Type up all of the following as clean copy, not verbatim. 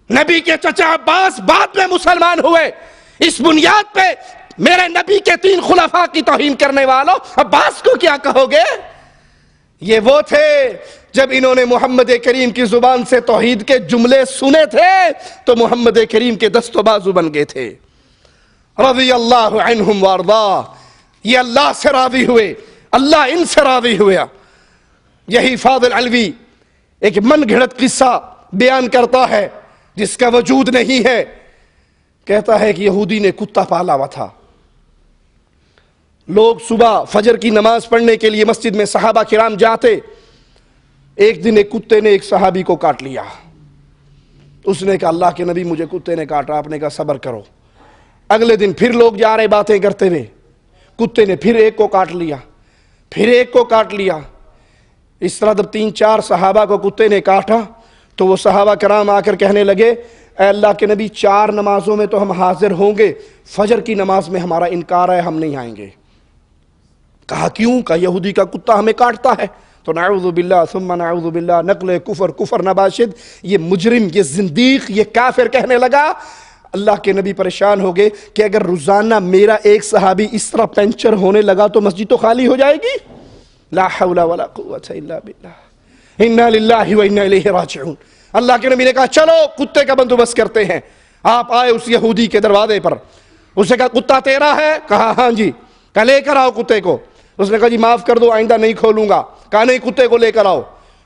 نبی کے چچا عباس بعد میں مسلمان ہوئے، اس بنیاد پہ میرے نبی کے 3 خلفاء کی توہین کرنے والوں عباس کو کیا کہو گے؟ یہ وہ تھے جب انہوں نے محمد کریم کی زبان سے توحید کے جملے سنے تھے تو محمد کریم کے دست و بازو بن گئے تھے۔ رضی اللہ عنہم وارضاہ، یہ اللہ سے راضی ہوئے، اللہ ان سے راضی ہوا۔ یہی فاضل علوی ایک من گھڑت قصہ بیان کرتا ہے جس کا وجود نہیں ہے۔ کہتا ہے کہ یہودی نے کتا پالا ہوا تھا، لوگ صبح فجر کی نماز پڑھنے کے لیے مسجد میں صحابہ کرام جاتے، ایک دن ایک کتے نے ایک صحابی کو کاٹ لیا۔ اس نے کہا اللہ کے نبی مجھے کتے نے کاٹا، آپ نے کہا صبر کرو۔ اگلے دن پھر لوگ جا رہے باتیں کرتے ہوئے، کتے نے پھر ایک کو کاٹ لیا، پھر ایک کو کاٹ لیا۔ اس طرح جب 3-4 صحابہ کو کتے نے کاٹا تو وہ صحابہ کرام آ کر کہنے لگے اے اللہ کے نبی 4 نمازوں میں تو ہم حاضر ہوں گے، فجر کی نماز میں ہمارا انکار ہے، ہم نہیں آئیں گے۔ کہا کیوں؟ کہا یہودی کا کتا ہمیں کاٹتا ہے۔ تو نعوذ باللہ ثم نعوذ باللہ، نقل کفر نباشد، یہ مجرم، یہ زندیق، یہ کافر کہنے لگا۔ اللہ کے نبی پریشان ہو گئے کہ اگر روزانہ میرا ایک صحابی اس طرح پنچر ہونے لگا تو مسجد تو خالی ہو جائے گی۔ لا حول ولا قوت الا باللہ، انا للہ و انا الیہ راجعون۔ اللہ کے نبی نے کہا چلو کتے کا بندوبست کرتے ہیں۔ آپ آئے اس یہودی کے دروازے پر، اس نے کہا کتا تیرا ہے؟ کہا ہاں جی۔ کہا لے کر آؤ کتے کو۔ اس نے کہا جی معاف کر دو، آئندہ نہیں کھولوں گا۔ کہا نہیں کتے کو لے کر آؤ۔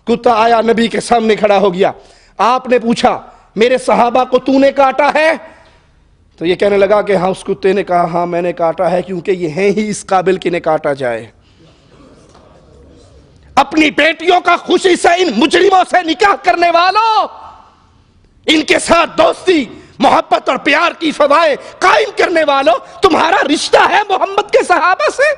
کتا آیا، نبی کے سامنے کھڑا ہو گیا۔ آپ نے پوچھا میرے صحابہ کو تو نے کاٹا ہے؟ تو یہ کہنے لگا کہ ہاں۔ اس کتے نے کہا ہاں میں نے کاٹا ہے، کیونکہ یہ ہیں ہی اس قابل کہ انہیں کاٹا جائے۔ اپنی بیٹیوں کا خوشی سے ان مجرموں سے نکاح کرنے والوں، ان کے ساتھ دوستی، محبت اور پیار کی فضائیں قائم کرنے والوں، تمہارا رشتہ ہے محمد کے صحابہ سے؟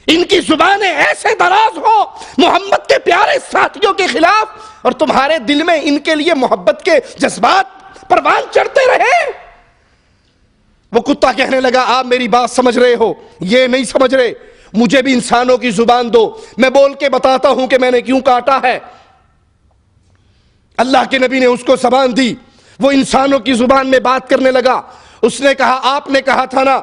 ان کی زبانیں ایسے دراز ہو محمد کے پیارے ساتھیوں کے خلاف اور تمہارے دل میں ان کے لیے محبت کے جذبات پروان چڑھتے رہے۔ وہ کتا کہنے لگا آپ میری بات سمجھ رہے ہو، یہ نہیں سمجھ رہے، مجھے بھی انسانوں کی زبان دو، میں بول کے بتاتا ہوں کہ میں نے کیوں کاٹا ہے۔ اللہ کے نبی نے اس کو زبان دی، وہ انسانوں کی زبان میں بات کرنے لگا۔ اس نے کہا آپ نے کہا تھا نا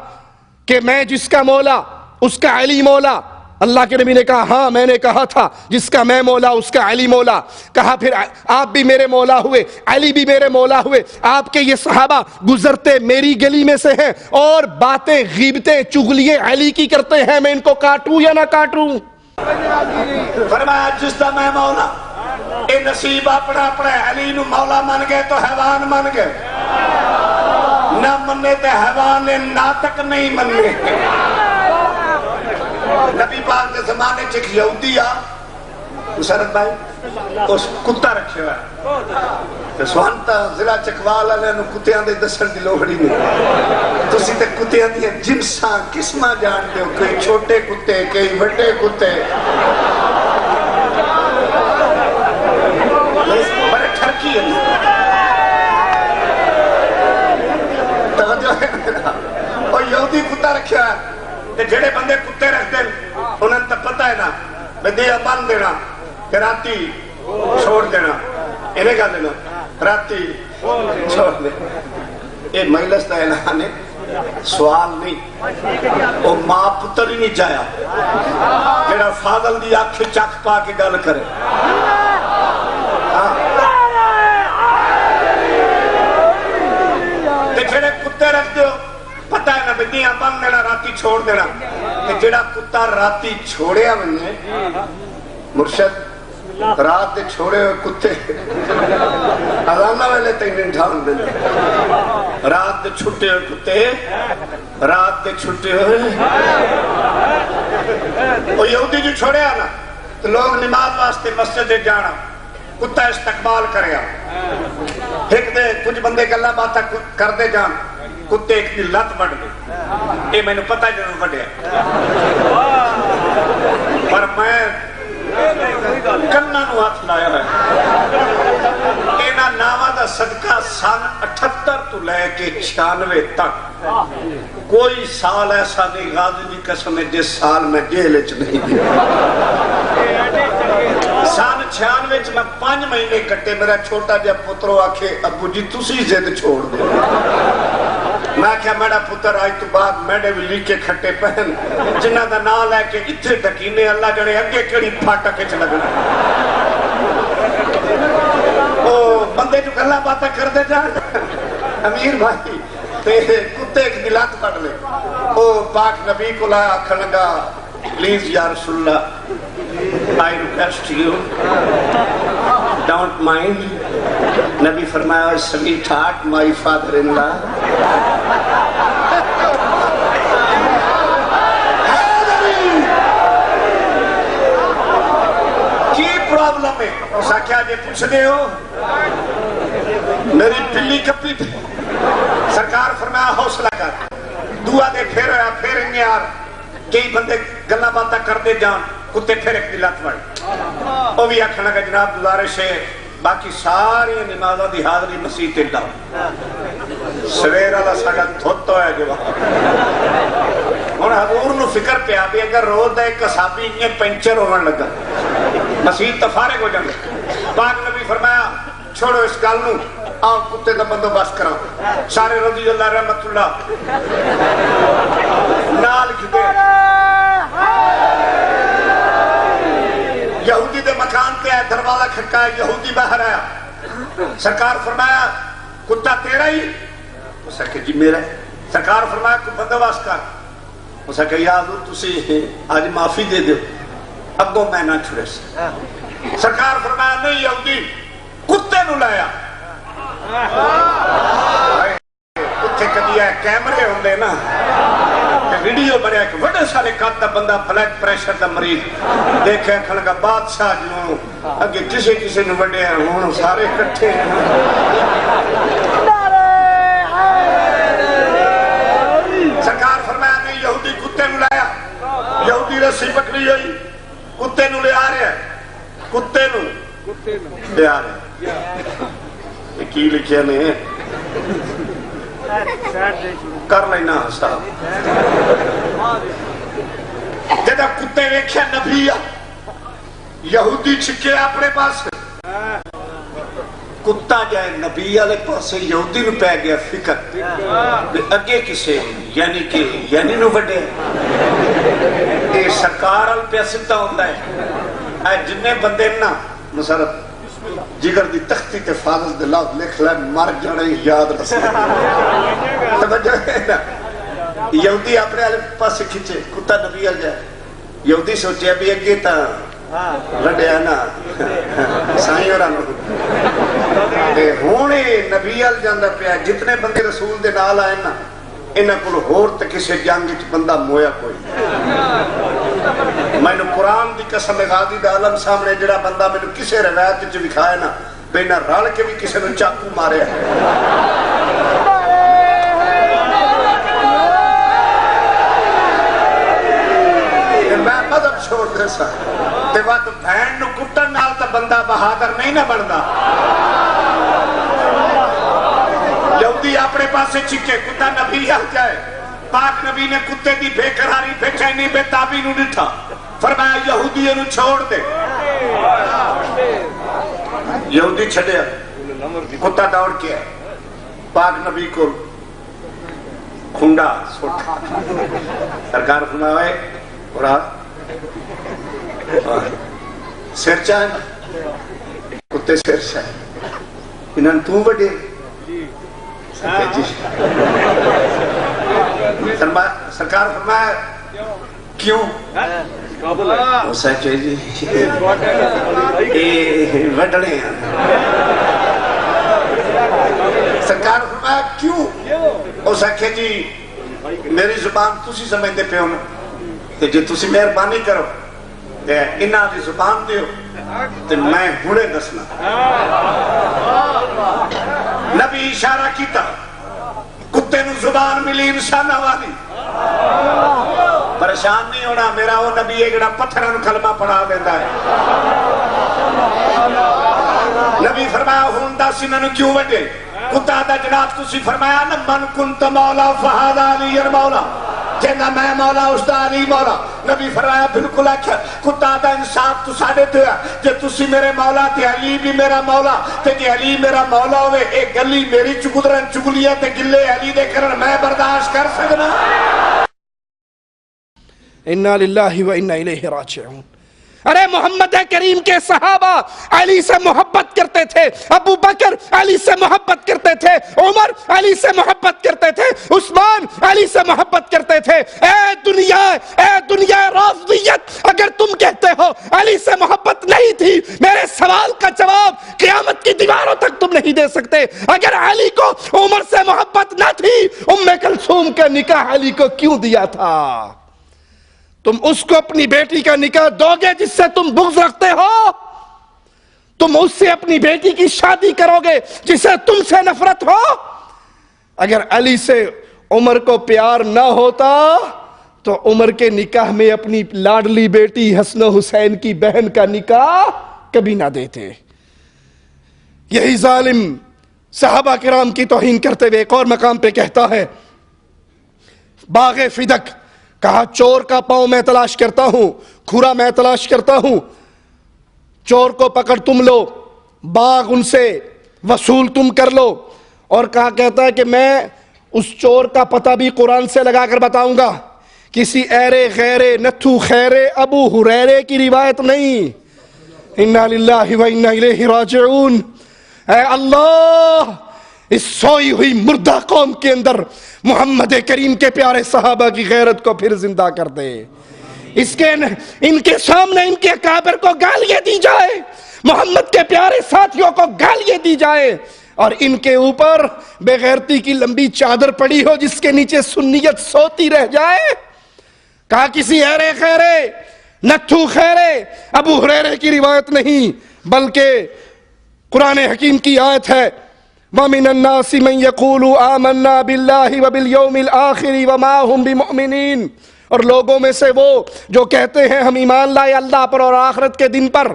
کہ میں جس کا مولا اس کا علی مولا۔ اللہ کے نبی نے کہا ہاں میں نے کہا تھا جس کا میں مولا اس کا علی مولا۔ کہا پھر آپ بھی میرے مولا ہوئے، علی بھی میرے مولا ہوئے۔ آپ کے یہ صحابہ گزرتے میری گلی میں سے ہیں اور باتیں غیبتیں چغلییں علی کی کرتے ہیں، میں ان کو کاٹوں یا نہ کاٹوں؟ فرمایا جس کا میں مولا، اے نصیب اپنا اپنا علی نو مولا من گئے تو حیوان من گئے، نہ مننے تے حیوان ناطق نہیں مننے۔ نبی پاک کے زمانے چک یہودی آ مسرت بھائی اس کتا رکھے ہوئے تو سوانتا ضلع چکوال علیہ نو کتیاں دے دسن دی لوڑی نہیں۔ تو سی تے کتیاں دی جنساں قسمہ جانتے ہو، کئی چھوٹے کتے کئی بڑے کتے، بڑے ٹھرکی ہیں۔ توجہ ہے میرا، اور یہودی کتا رکھے ہوئے جڑے بندے کتے رکھتے ہیں انہیں تو پتہ ہے نا میں دیا بند دینا کہ راتی چھوڑ دینا، انہیں کہا دینا راتی چھوڑ دینا۔ یہ مجلس دا اعلان ہے، سوال نہیں، وہ ماں پتر ہی نہیں جایا جڑا فاضل دی آنکھ چک پا کے گل کرے۔ جڑے کتے رکھتے ہو پتہ ہے نا بدیاں بند دینا راتی چھوڑ دینا، جڑا کتا راتی چھوڑیا میں مرشد رات دے چھوڑے ہوئے کتے اذانہ ویلے تینیں ڈھان دے، رات دے چھٹے ہوئے کتے رات دے چھٹے ہوئے۔ وہ یہودی جو چھوڑیا نا تو لوگ نماز واسطے مسجد جانا، کتا استقبال کریا، ایک دے کچھ بندے گلا باتا کر دے جان، کتے ایک دی لت بڑھ گئی، یہ میں نے پتہ جنہوں بڑھیا پر میں کنہ نو ہاتھ لایا ہے۔ اینا نامہ دا صدقہ سن 78 تو لے کے 96 تک کوئی سال ایسا نہیں، غازی دی قسم ہے جس سال میں جیل اچ نہیں گیا۔ سن 96 ਵਿੱਚ ਮੈਂ 5 ਮਹੀਨੇ ਕੱਟੇ। ਮੇਰਾ ਛੋਟਾ ਜਿਹਾ ਪੁੱਤਰੋ ਆਖੇ ਅੱਬੂ ਜੀ ਤੁਸੀਂ ਜ਼ਿੱਦ ਛੋੜ ਦਿਓ। ਮੈਂ ਕਿਹਾ ਮੇਰਾ ਪੁੱਤਰ ਅੱਜ ਤੋਂ ਬਾਅਦ ਮੈਡੇ ਵੀ ਲੀਕੇ ਖੱਟੇ ਪਹਿਨ ਜਿਨ੍ਹਾਂ ਦਾ ਨਾਂ ਲੈ ਕੇ ਇੱਥੇ ਢਕੀਨੇ ਅੱਲਾ ਜਣੇ ਅੱਗੇ ਕਿਹੜੀ ਫਾਟਕ ਚ ਲੱਗਣਾ। ਉਹ ਬੰਦੇ ਨੂੰ ਗੱਲਾਂ ਬਾਤਾਂ ਕਰਦੇ ਜਾਣ امیر بھائی تے کتے ایک دلات کٹ لے او پاک نبی کو لا آکھن لگا پلیز یا رسول اللہ I request you don't mind. نبی فرمایا sweetheart my father-in-law کی پرابلم ہے اسا کیا جے پوچھ دے ہو میری پلی کپی تھی سرکار فرمایا حوصلہ کر دعا دے پھر انگے یار کئی بندے گلہ باتہ کر دے جان کتے پھر ایک دلات بڑھ وہ بھی آکھنا کہ جناب گزارش ہے باقی ساری نمازہ دی حاضری مسیح اللہ سویر اللہ ساگا دھوتو ہے جو وہاں حضور نو فکر پہ آبی اگر رو دے کسابی انہیں پینچر ہونے لگا مسیح تفارق ہو جانے پاک نبی فرمایا چھوڑو اس گال نو آؤ کتے دا بندوبست کرو سارے رضی اللہ رحمت اللہ نال کھتے یہودی دے مکان پہ آئے دروازہ کھٹکا ہے یہودی باہر آیا سرکار فرمایا کتا تیرا ہی اسے کہ جی میرا سرکار فرمایا کوئی بندوبست کر اسے کہ یا حضور تسی آج معافی دے دے ابو میں نہ چھڑے سے سرکار فرمایا نہیں یہودی کتے نو لایا اتھے کدی ہے کیمرے ہوں دے نا ویڈیو بڑھیا کہ وڈے سارے کات دا بندہ بلڈ پریشر دا مریض دیکھے کھلے کا بادشاہ جنہوں اگے کسے نو وڈے ہیں ہوں سارے کٹھے ہیں سرکار فرمایا نہیں یہودی کتے نو لایا یہودی رسی پکڑی ہوئی کتے نو لے آ رہے ہیں کتے نو لے آ رہے ہیں کی لکھیا نہیں کر لینا حساب جدہ کتے ویکھیا نبی یہودی چھکے اپنے پاس کتا جائے نبی علیہ پاس یہودی نو پہ گیا فکر اگے کسے یعنی نو بڑے اے سرکار ال پیاستا ہوتا ہے اے جننے بندے نا مسارت جگر دی تختی تے فاضل دے لفظ لکھ لے مر جانے یاد رسے توجہ ہے نا یہودی اپنے پاس کھچے کتا نبی آ جائے یہودی سوچے ابھی اگے تا لڑے آنا سائیں اور آنو ہونے نبی آل جاندہ پہ جتنے بندے رسول دے نال آئے نا انہاں کل ہور تے کسے جنگ وچ بندہ مویا کوئی میں نے قرآن دی قسم غازی دا عالم سامنے جڑا بندہ میں نے کسے روایت جو دکھائے نا بینہ رال کے بھی کسے نے چاکو مارے ہیں میں مذہب چھوڑ دے سا تے وقت بھین نو کٹن نال تا بندہ بہادر نہیں نہ بڑھدا یہودی اپنے پاس سے چکے کتا نبی آ جائے پاک نبی نے کتے دی بے قراری بے چینی بے تابی نو ڈٹھا فرمایا یہودی انو چھوڑ دے یہودی چھڑے کتا دوڑ کے پاک نبی کو کھنڈا سوٹا سرکار فرمایا قرآن سر چاہے کتے سر چاہے انہاں تو بڑے سرکار فرمایا کیوں اسے چاہے جی وڈڑے ہیں سرکار فرمایا کیوں اسے کہے جی میری زبان تسی سمجھتے پہ ہونا جی تسی مہربانی کرو انہاں دی زبان دیو تو میں ہڑے دسنا نبی اشارہ کیتا کتے نو زبان ملی انسانہ والی پریشان نہیں ہونا میرا وہ نبی ایک پتھران کلمہ پڑھا دیتا ہے نبی فرمایا ہوندہ سنن کیوں وڈے کتا دا جناب تسی فرمایا من کنت مولا فہذا علی مولا جینا میں مولا اس دا علی مولا نبی فرمایا بالکل اچھا کتا دا انصاف تو ساڑے تے جے تسی میرے مولا تے علی بھی میرا مولا تے جے علی میرا مولا ہوئے ایک گلی میری چکدرن چگلیاں تے گلے علی دے کرن میں برداشت کر سکنا انا للہ و انا الیہ راجعون۔ ارے محمد کریم کے صحابہ علی سے محبت کرتے تھے، ابو بکر علی سے محبت کرتے تھے، عمر علی سے محبت کرتے تھے، عثمان علی سے محبت کرتے تھے۔ اے دنیا رافضیت، اگر تم کہتے ہو علی سے محبت نہیں تھی، میرے سوال کا جواب قیامت کی دیواروں تک تم نہیں دے سکتے۔ اگر علی کو عمر سے محبت نہ تھی، ام کلثوم کا نکاح علی کو کیوں دیا تھا؟ تم اس کو اپنی بیٹی کا نکاح دو گے جس سے تم بغض رکھتے ہو؟ تم اس سے اپنی بیٹی کی شادی کرو گے جسے تم سے نفرت ہو؟ اگر علی سے عمر کو پیار نہ ہوتا تو عمر کے نکاح میں اپنی لاڈلی بیٹی حسن و حسین کی بہن کا نکاح کبھی نہ دیتے۔ یہی ظالم صحابہ کرام کی توہین کرتے ہوئے ایک اور مقام پہ کہتا ہے، باغ فدق، کہا چور کا پاؤں میں تلاش کرتا ہوں، کھرا میں تلاش کرتا ہوں، چور کو پکڑ تم لو، باغ ان سے وصول تم کر لو۔ اور کہا کہتا ہے کہ میں اس چور کا پتہ بھی قرآن سے لگا کر بتاؤں گا، کسی ایرے غیرے نتھو خیرے ابو ہریرے کی روایت نہیں۔ انا للہ و انا الیہ راجعون۔ اے اللہ، اس سوئی ہوئی مردہ قوم کے اندر محمد کریم کے پیارے صحابہ کی غیرت کو پھر زندہ کر دے۔ ان کے سامنے ان کے اکابر کو گالیاں دی جائے، محمد کے پیارے ساتھیوں کو گالیاں دی جائے، اور ان کے اوپر بے غیرتی کی لمبی چادر پڑی ہو جس کے نیچے سنیت سوتی رہ جائے۔ کہا کسی ایرے خیرے نتھو خیرے ابو ہریرے کی روایت نہیں، بلکہ قرآن حکیم کی آیت ہے، وَمِنَ النَّاسِ مَنْ يَقُولُ آمَنَّا بِاللَّهِ وَبِالْيَوْمِ الْآخِرِ وَمَا هُمْ بِمُؤْمِنِينَ، اور لوگوں میں سے وہ جو کہتے ہیں ہم ایمان لائے اللہ پر اور آخرت کے دن پر۔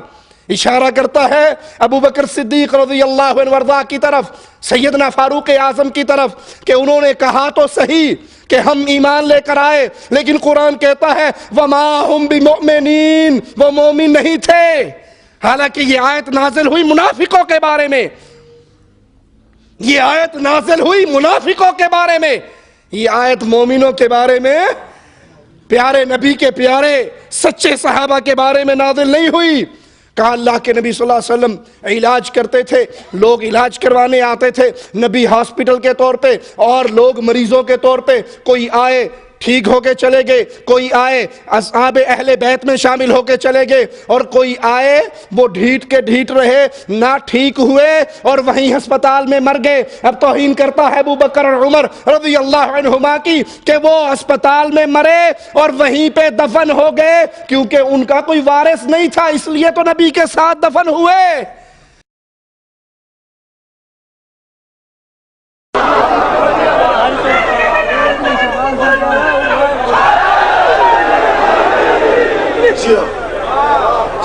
اشارہ کرتا ہے ابو بکر صدیق رضی اللہ عنہ وارضاہ کی طرف، سیدنا فاروق اعظم کی طرف، کہ انہوں نے کہا تو صحیح کہ ہم ایمان لے کر آئے، لیکن قرآن کہتا ہے وَمَا هُمْ بِمُؤْمِنِينَ، وہ مومن نہیں تھے۔ حالانکہ یہ آیت نازل ہوئی منافقوں کے بارے میں، یہ آیت نازل ہوئی منافقوں کے بارے میں، یہ آیت مومنوں کے بارے میں، پیارے نبی کے پیارے سچے صحابہ کے بارے میں نازل نہیں ہوئی۔ کہا اللہ کے نبی صلی اللہ علیہ وسلم علاج کرتے تھے، لوگ علاج کروانے آتے تھے، نبی ہاسپٹل کے طور پہ اور لوگ مریضوں کے طور پہ، کوئی آئے ٹھیک ہو کے چلے گئے، کوئی آئے اصحاب اہل بیت میں شامل ہو کے چلے گئے، اور کوئی آئے وہ ڈھیٹ کے ڈھیٹ رہے، نہ ٹھیک ہوئے اور وہیں ہسپتال میں مر گئے۔ اب توہین کرتا ہے ابو بکر اور عمر رضی اللہ عنہما کی کہ وہ ہسپتال میں مرے اور وہیں پہ دفن ہو گئے، کیونکہ ان کا کوئی وارث نہیں تھا، اس لیے تو نبی کے ساتھ دفن ہوئے۔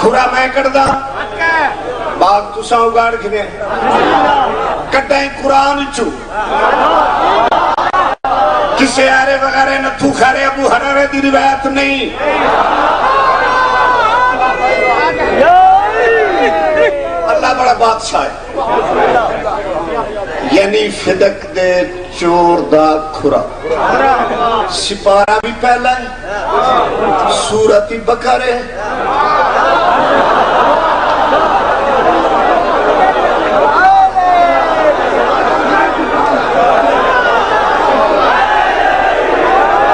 کھرا میں کردہ باغ تساں اگاڑ کھنے کٹائیں قرآن چو کسے آرے وغیرے نتھو خیرے ابو ہریرے دی روایت نہیں۔ اللہ بڑا بادشاہ ہے، یعنی فدق دے چور دا کھرا سپارہ بھی پہلا ہے، سورت بقرہ